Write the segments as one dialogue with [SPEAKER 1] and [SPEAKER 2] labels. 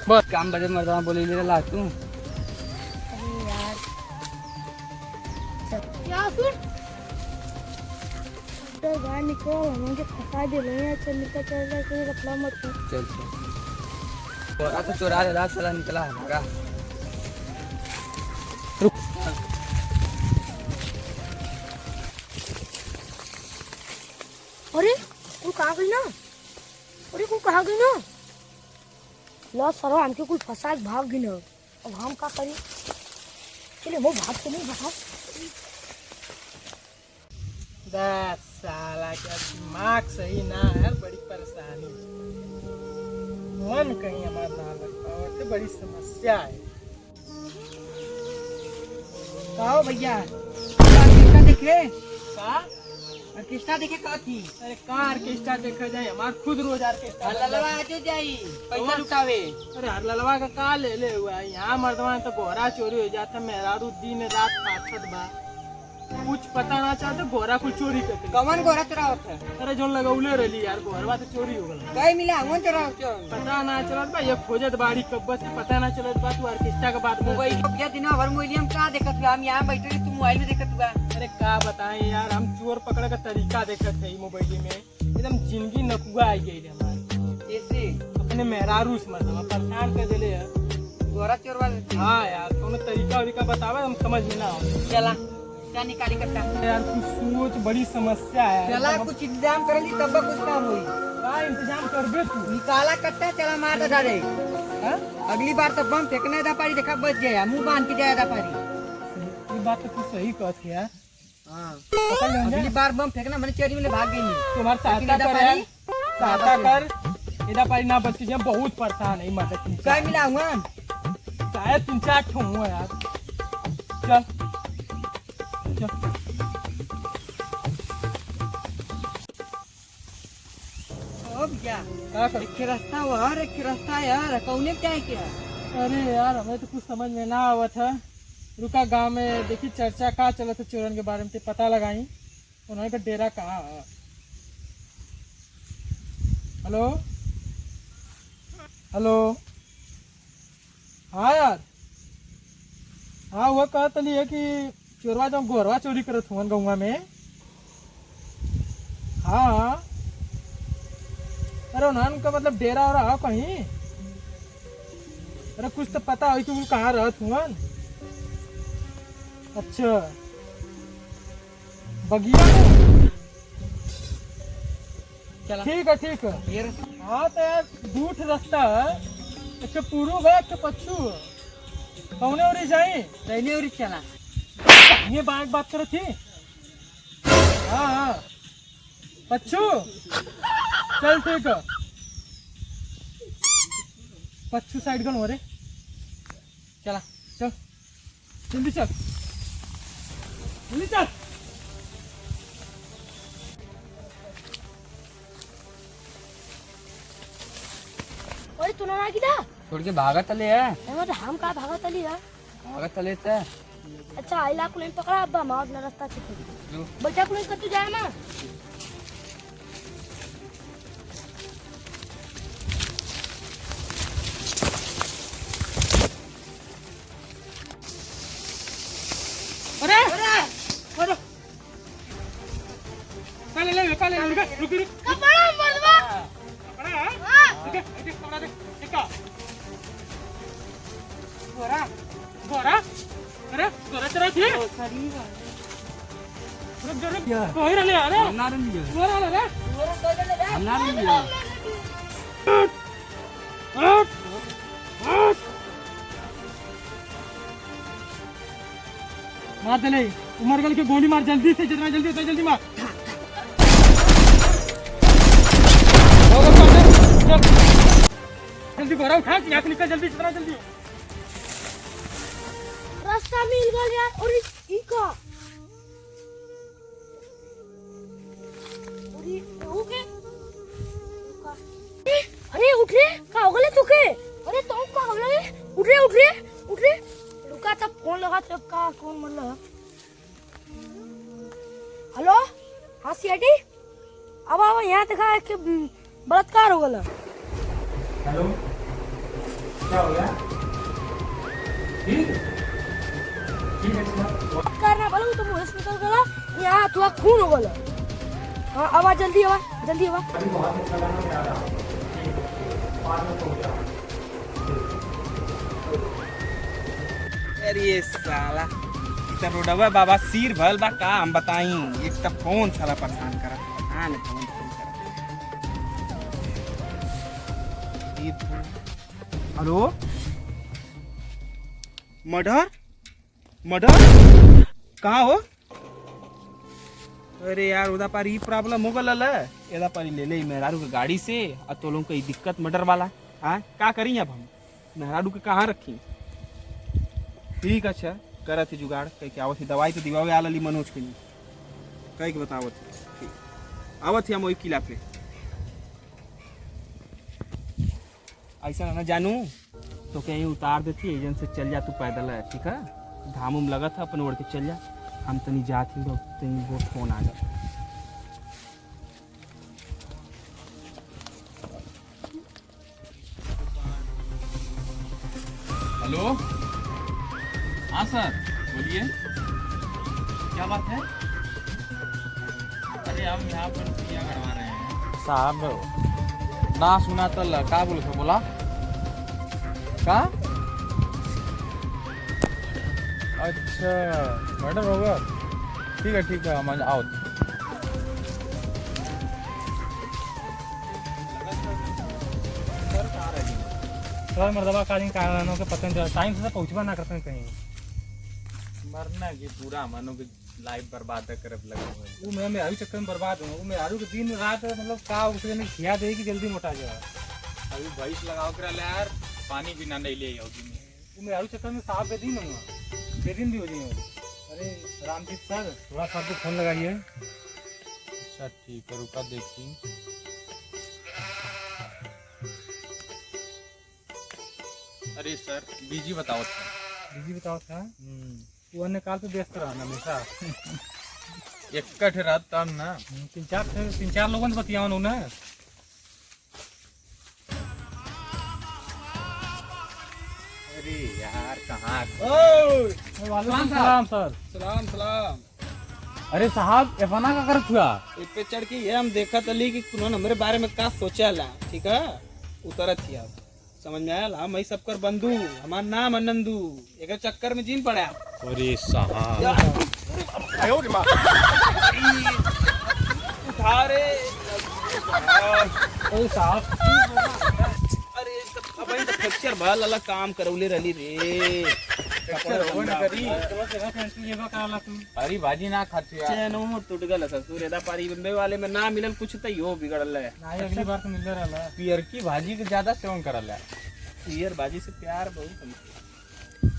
[SPEAKER 1] बस काम बजे मर्दवा बोली ले ला तू।
[SPEAKER 2] अरे यार क्या सुन तो बाहर निकलो मुझे फंसा दे रहे हैं। चल निकल चल रहा है रखला मत
[SPEAKER 1] चल चल तो चोरा ले ला चला निकला हमारा। रुक
[SPEAKER 2] अरे तू कहाँ गई ना। अरे तू कहाँ गई ना। लो सरो हमके कोई फंसा के भाग गई ना। अब हम क्या करें। चले वो भाग तो नहीं भाग।
[SPEAKER 3] दस साला क्या दिमाग सही ना है। बड़ी परेशानी मन कहीं हमारा ना लग पाओ तो बड़ी समस्या है। कहो भैया ऑर्केस्ट्रा देखे का ऑर्केस्ट्रा देखे का थी। अरे का ऑर्केस्ट्रा देखा जाए हमार खुद रोज ऑर्केस्ट्रा
[SPEAKER 1] ललवा आते जाई पैसा लुटावे।
[SPEAKER 3] अरे हर ललवा का ले हुआ है। यहाँ मर्दवा तो गोरा चोरी हो जाता मेहरारू दिन रात पाछत बा कुछ पता ना चाहते गोरा कुछ चोरी करते।
[SPEAKER 1] कौन गोरा चोरावत है।
[SPEAKER 3] अरे जो लगौले रही यार गोरवा तो चोरी हो गया।
[SPEAKER 1] कई मिला वो चोरावत
[SPEAKER 3] पता ना चलत बा ये खोजत बाड़ी कब्बत से पता ना चलत बा तू ऑर्केस्ट्रा के बात में।
[SPEAKER 1] मोबाइल क्या दिन भर मोबाइल हम का देखत हुआ। हम यहाँ बैठे तू मोबाइल में देखत हुआ।
[SPEAKER 3] अरे का बताएं यार हम चोर पकड़े का तरीका देखत है मोबाइल में। एकदम जिंदगी नकुआ आई गई हमारी।
[SPEAKER 1] जैसे
[SPEAKER 3] अपने मेहरारू से मतलब परेशान कर दिले है
[SPEAKER 1] गोरा चोरवा लेते।
[SPEAKER 3] हाँ यार कौन तरीका बतावे हम समझ में ना आओ।
[SPEAKER 1] चला क्या निकाली करता
[SPEAKER 3] यार कुछ सोच बड़ी समस्या है।
[SPEAKER 1] चला कुछ इंतजाम कर ली तब कुछ काम हुई।
[SPEAKER 3] का इंतजाम करबे तू।
[SPEAKER 1] निकाला कट्टा चला मार दे डाले।
[SPEAKER 3] हाँ?
[SPEAKER 1] अगली बार तो बम फेंकने दा पारी देखा बच गया मुंह बांध के जाया दा पारी।
[SPEAKER 3] ये बात तो तू सही कहत है यार।
[SPEAKER 1] हाँ
[SPEAKER 3] पकड़ ले
[SPEAKER 1] अगली बार बम फेंकना मैंने चोरी में भाग गई।
[SPEAKER 3] तुम्हारी सहायता कर यार सहायता कर। इधर पारी ना बच के बहुत परेशान है मदद
[SPEAKER 1] क्या मिला हुआ
[SPEAKER 3] शायद 3-4 ठो हुआ यार। चल चल
[SPEAKER 1] क्या
[SPEAKER 3] क्या कर।
[SPEAKER 1] एक रास्ता और एक रास्ता यार कौने क्या है क्या।
[SPEAKER 3] अरे यार हमें तो कुछ समझ में ना आवत है। रुका गांव में देखी चर्चा का चलत है चोरन के बारे में पता लगाई उन्होंने का डेरा कहाँ है। हेलो हेलो हाँ यार हाँ वो कहत है कि चोरवा जो गोरवा चोरी करत हुआ गौवा में। हाँ अरे उन्होंने का मतलब डेरा हो रहा कहीं। अरे कुछ तो पता हो कि वो कहाँ रहत हुआ। अच्छा बगिया में।
[SPEAKER 1] चला
[SPEAKER 3] ठीक है
[SPEAKER 1] ये
[SPEAKER 3] हाँ तो यार दूठ रास्ता है। एक पूर्व है एक पश्चिम है। कौने और जाए
[SPEAKER 1] रहने और चला
[SPEAKER 3] ये बात करे थी। हाँ हाँ पच्चू चल ठीक है पच्चू साइड गन हो रे।
[SPEAKER 1] चला
[SPEAKER 3] चल जल्दी चल जल्दी चल।
[SPEAKER 2] अरे तू ना किधा
[SPEAKER 1] छोड़ के भागत तले है।
[SPEAKER 2] मतलब हम का भागा तली है।
[SPEAKER 1] भागत तले थे
[SPEAKER 2] अच्छा आइला को नहीं पकड़ा अब्बा मार ना रास्ता से
[SPEAKER 1] जो
[SPEAKER 2] बच्चा को नहीं कतू जाए ना।
[SPEAKER 3] अरे अरे काले रुक
[SPEAKER 2] कपड़ा मर्दवा
[SPEAKER 3] पड़ा है देख पकड़ा दे देखा गोरा गोरा अरे गोरा चला थी रुक कोई रले अरे
[SPEAKER 1] हमना रन दिया
[SPEAKER 3] गोरा ले
[SPEAKER 1] हमना रन दिया।
[SPEAKER 3] मार दे नहीं उमरगल के गोली मार जल्दी से जितना जल्दी उतना जल्दी मार। जल्दी गोरा उठा यहाँ से निकल जल्दी जितना जल्दी।
[SPEAKER 2] रास्ता मिल गया यार। और ई का अरे हो गए अरे उठ रे का हो गले तुके। अरे तो का हो गले उठ रे रुका तब फोन लगा तब का कौन मतलब। हेलो हाँ सीआईडी अब यहाँ देखा है कि बलात्कार हो गया।
[SPEAKER 3] हेलो
[SPEAKER 4] क्या हो गया? ठीक ठीक है सर।
[SPEAKER 2] करना बोला तो मुंह से निकल गया, यहाँ थोड़ा खून हो गया। हाँ आवाज जल्दी आवाज जल्दी आवाज।
[SPEAKER 4] अभी बहुत अच्छा गाना में आ रहा हूँ। ठीक है, 5 मिनट हो गया।
[SPEAKER 5] अरे साला इतना रोडवा बाबा सिर भल बा का हम बताई। एक तब कौन साला परेशान करा पता नहीं कौन करा। हेलो मर्डर मर्डर कहाँ हो? अरे यार उदा पर ई प्रॉब्लम हो गल एदा पर ले ले मेहरारू के गाड़ी से और तो लोग की दिक्कत मर्डर वाला। हाँ का करी अब हम मेहरारू के कहाँ रखी? ठीक अच्छा करत थी जुगाड़ कह के आवत थी दवाई तो दिवावे आल अली मनोज के नहीं कह के बतावत थी। ठीक आवत थी हम वही किला पे। ऐसा ना जानू तो कहीं उतार देती एजेंट से चल जा तू पैदल है ठीक है। घाम उम लगा था अपन ओढ़ के चल जा। हम तनी जात ही तनी वो फोन आ गया।
[SPEAKER 6] हेलो हाँ सर बोलिए क्या बात है? अरे हम यहाँ पर रुपया करवा रहे हैं
[SPEAKER 5] साहब ना सुना तल का बोले तो बोला का?
[SPEAKER 6] अच्छा मर्डर होगा ठीक है हम आओ।
[SPEAKER 4] सर मर्दबा कालीन कारणों के पता नहीं टाइम से पहुँचवा ना करते कहीं।
[SPEAKER 6] मरना की पूरा मानो कि लाइफ बर्बाद करब लगे हुए।
[SPEAKER 4] वो मैं मेहरारू चक्कर में बर्बाद हूँ। वो मेहरारू के दिन रात मतलब का उसके ने खिया दे कि जल्दी मोटा जाए।
[SPEAKER 6] अभी भैंस लगाओ कर यार पानी भी ना नहीं ले होगी।
[SPEAKER 4] वो मेहरारू चक्कर में साहब बेदिन हूँ बेदिन भी हो जाए। अरे रामजीत सर थोड़ा सर को फोन लगाइए।
[SPEAKER 6] अच्छा ठीक है रुका देखती। अरे सर बीजी बताओ था।
[SPEAKER 4] बिजी बताओ था वो अन्य काल पे व्यस्त रहा हमेशा।
[SPEAKER 6] एक कठ रात तब ना
[SPEAKER 4] 3-4 लोगों से बतिया उन्होंने।
[SPEAKER 6] अरे यार कहाँ
[SPEAKER 4] सलाम सर।
[SPEAKER 5] सलाम सलाम।
[SPEAKER 4] अरे साहब एफना का करत हुआ?
[SPEAKER 5] इस पे चढ़ के ये हम देखा तली कि उन्होंने हमारे बारे में का सोचा ला ठीक है। उतरत थी आप समझ में आया हम ही सबकर बंधु हमारा नाम नंदू एक चक्कर में जीन पड़ा।
[SPEAKER 6] अरे साहब
[SPEAKER 5] उठा रे
[SPEAKER 4] अरे साहब
[SPEAKER 5] अरे अब तो फ्रैक्चर भल अलग काम करौले रहली रे।
[SPEAKER 6] अरे भाजी ना खाती यार।
[SPEAKER 5] चैनो टूट गल ससुर एदा पारी बम्बे वाले में ना मिलल कुछ तो यो बिगड़ल है।
[SPEAKER 4] अगली बार तो मिल रहा
[SPEAKER 6] पियर की भाजी के ज्यादा सेवन करल है।
[SPEAKER 5] पियर बाजी से प्यार बहुत कम।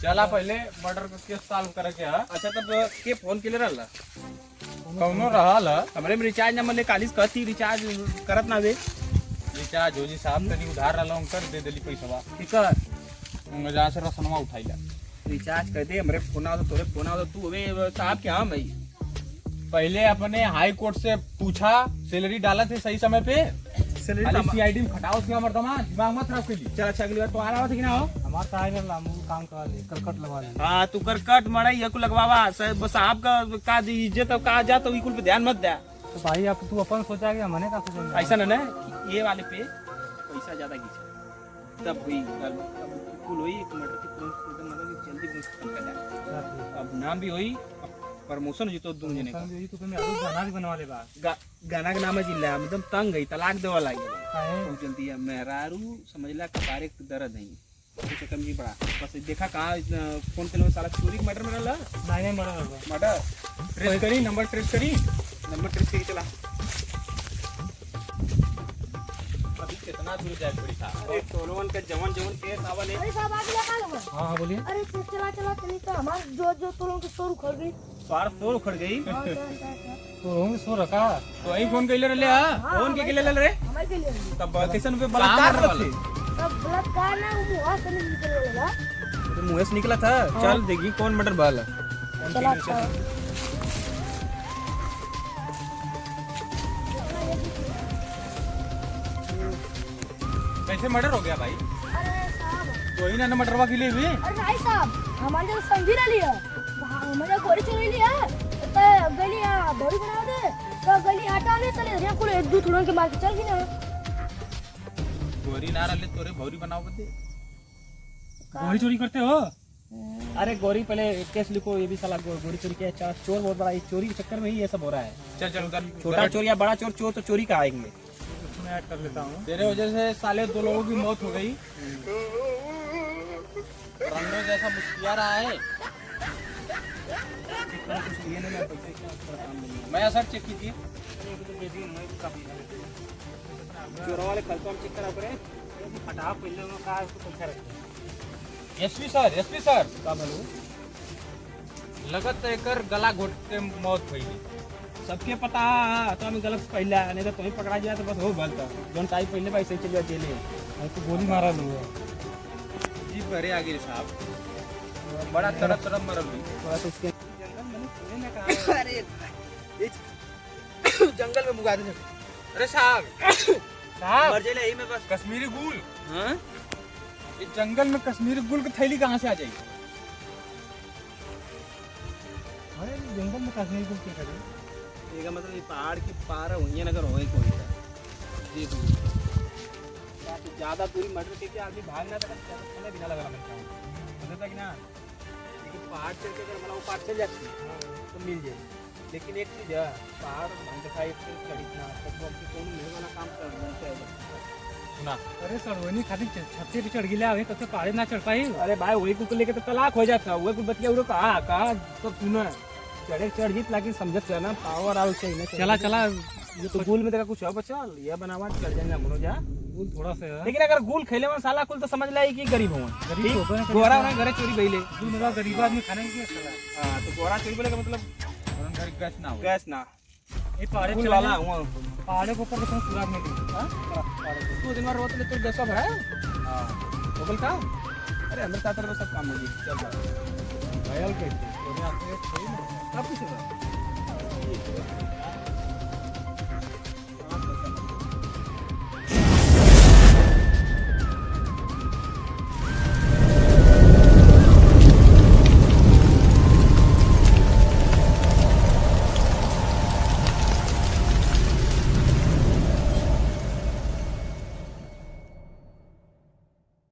[SPEAKER 6] चला पहले मर्डर का केस सॉल्व करे के है।
[SPEAKER 5] अच्छा तब के फोन के ले रहला
[SPEAKER 6] कौनो रहल है
[SPEAKER 5] हमरे में रिचार्ज न मले कालिस कहती रिचार्ज करत ना वे
[SPEAKER 6] रिचार्ज हो जी साहब तनी उधार रहल कर दे देली पैसा
[SPEAKER 5] ठीक है।
[SPEAKER 6] जहाँ से रसनवा उठाइला
[SPEAKER 5] रिचार्ज कर दे हमरे फोन आओ तोरे फोन आओ तू अबे साहब के हां भाई
[SPEAKER 6] पहले अपने हाई कोर्ट से पूछा सैलरी डाला थे सही समय पे।
[SPEAKER 5] सैलरी
[SPEAKER 6] सीआईडी में खटाओ उसके मर्दमा दिमाग मत खराब कर ली।
[SPEAKER 5] चल अच्छा अगली बार तो आ रहा था कि ना हो
[SPEAKER 4] हमारा तो आएगा लामू काम करा ले करकट लगवा ले।
[SPEAKER 5] हां तू कर कट मड़ाई यकु लगवावा साहब का इज्जत और का जा तो इकुल पे ध्यान मत दे।
[SPEAKER 4] तो भाई अब तू अपन सोचा कि हमने का सोचा
[SPEAKER 5] ऐसा ना ये वाले पे पैसा ज्यादा खींचा तब हुई कुल हुई एक मटर की मतलब जल्दी खत्म कर दे। अब नाम भी हुई प्रमोशन जी तो दूं जने का
[SPEAKER 4] तो तुम्हें अभी गाना भी बनवा ले बा
[SPEAKER 5] गाना का नाम है जिला मतलब तंग गई तलाक देवा लागी
[SPEAKER 4] काहे?
[SPEAKER 5] बहुत जल्दी है मेहरारू समझला कपारे के दर्द नहीं कुछ कम जी पड़ा बस देखा कहाँ फोन पे साला चोरी के मैटर में रहला
[SPEAKER 4] नहीं मरा रहा
[SPEAKER 5] मर्डर ट्रेस करी नंबर ट्रेस करी चला
[SPEAKER 6] अभी कितना दूर जाए पड़ी था।
[SPEAKER 5] अरे टोलवन के जवन केस आवल है।
[SPEAKER 2] अरे साहब आगे लगा लो।
[SPEAKER 4] हाँ हाँ बोलिए।
[SPEAKER 2] अरे चला चला चली तो हमारे जो तो लोगों की शोर उखड़ गई।
[SPEAKER 5] सार फोन उखड़ गई
[SPEAKER 4] तो रोहन सो रखा
[SPEAKER 6] तो वही फोन कैले रहे हाँ
[SPEAKER 5] फोन के लिए ले रे
[SPEAKER 2] हमारे के लिए
[SPEAKER 5] तब कैसन पे बलात्कार थे
[SPEAKER 2] तब बलात्कार ना वो मुंह से नहीं निकलेगा।
[SPEAKER 5] तो मुंह से निकला था चल देखी कौन मर्डर बाल है।
[SPEAKER 2] चला
[SPEAKER 6] कैसे मर्डर हो गया भाई?
[SPEAKER 2] अरे साहब
[SPEAKER 6] वही ना मटरवा के लिए भी
[SPEAKER 2] अरे नहीं साहब हमारे जब समझी रही है हमारे गोरी चोरी लिया तो गली यहाँ भौरी बना दे तो गली हटा ले चले यहाँ कुल एक दो थोड़ों के मार के चल गई ना
[SPEAKER 6] गोरी ना रहे तोरे भौरी बनाओ बदे
[SPEAKER 4] गोरी चोरी करते हो?
[SPEAKER 5] अरे गौरी पहले केस लिखो, ये भी साला गोरी चोरी के चोर बहुत बड़ा, चोरी के चक्कर में ही ये सब हो रहा है।
[SPEAKER 6] चल चल उधर
[SPEAKER 5] छोटा चोर या बड़ा चोर, चोर तो चोरी का आएंगे।
[SPEAKER 4] मैं ऐड कर लेता हूँ।
[SPEAKER 6] तेरे वजह से साले 2 लोगों की मौत हो गई। रंडो जैसा मुस्किया रहा है। मैं सर चेक कीजिए।
[SPEAKER 5] चोरों वाले कल तो हम चेक करा करे, हटा पहले उन्होंने कहा उसको पैसा रखते।
[SPEAKER 6] एसपी सर
[SPEAKER 5] का बोलो
[SPEAKER 6] लगत एकर गला घोट के मौत हुई।
[SPEAKER 5] सबके पता तो हमें गलत पहला नहीं तो तुम्हें पकड़ा जाए तो बस हो गलत जोन टाइप पहले भाई सही चल जाए जेले।
[SPEAKER 4] हमको गोली मारा लूँ।
[SPEAKER 6] जी भरे आगे साहब बड़ा तड़प तड़प मरल हुई।
[SPEAKER 5] थोड़ा तो उसके
[SPEAKER 1] अरे जंगल में मुगा दे।
[SPEAKER 6] अरे साहब
[SPEAKER 1] मर जाए यही में बस।
[SPEAKER 6] कश्मीरी गुल
[SPEAKER 1] हाँ
[SPEAKER 6] इस जंगल में कश्मीरी गुल की थैली कहाँ से आ जाएगी?
[SPEAKER 4] अरे जंगल में कश्मीरी गुल क्या करें?
[SPEAKER 5] ये का मतलब ये पहाड़ की पार वहीं अगर होए कोई सा जी ज्यादा दूरी मर्डर करके आदमी भागना था ज्यादा समय बिना लगा लगता है समझे था कि ना। लेकिन पहाड़ चढ़ के अगर मतलब वो पहाड़ चल जाती तो मिल जाए। लेकिन एक चीज है पहाड़ दिखाई चढ़ी ना तो हमसे कौन मिलने वाला काम करना चाहिए
[SPEAKER 6] सुना
[SPEAKER 4] अरे सरवनी खातिर छत्ते पे चढ़ गिला है, तब तो पहाड़े ना चढ़ पाई।
[SPEAKER 5] अरे भाई वही कुछ लेके तो तलाक हो जाता वही कुछ बतिया उड़ो कहा तो सुना चढ़े चढ़ जीत लेकिन समझत ना पावर आउट चाहिए ना।
[SPEAKER 4] चला चला
[SPEAKER 5] ये तो गुल में देखा कुछ है बच्चा ये बनावा चढ़ जाएंगे हम लोग जा।
[SPEAKER 4] गुल थोड़ा सा है।
[SPEAKER 5] लेकिन अगर गुल खेले में साला कुल तो समझ लाई कि गरीब हुआ
[SPEAKER 4] गरीब होगा ना,
[SPEAKER 5] गोरा होना घरे चोरी भइले।
[SPEAKER 4] गुल मेरा गरीब आदमी खाने के लिए चला।
[SPEAKER 5] हाँ तो गोरा चोरी बोले का मतलब
[SPEAKER 6] घर गैस ना हो।
[SPEAKER 5] गैस ना
[SPEAKER 4] ये पहाड़े
[SPEAKER 5] गुल
[SPEAKER 4] चला
[SPEAKER 5] वाला
[SPEAKER 4] जा,
[SPEAKER 5] हुआ
[SPEAKER 4] पहाड़े के ऊपर देखो सुराग में दी।
[SPEAKER 5] तू दिन भर रोज ले तो गैस भरा है। हाँ तो बोल का अरे अंदर साथ में सब काम हो गई चल जा
[SPEAKER 4] घायल कैसे?
[SPEAKER 5] सब कुछ होगा।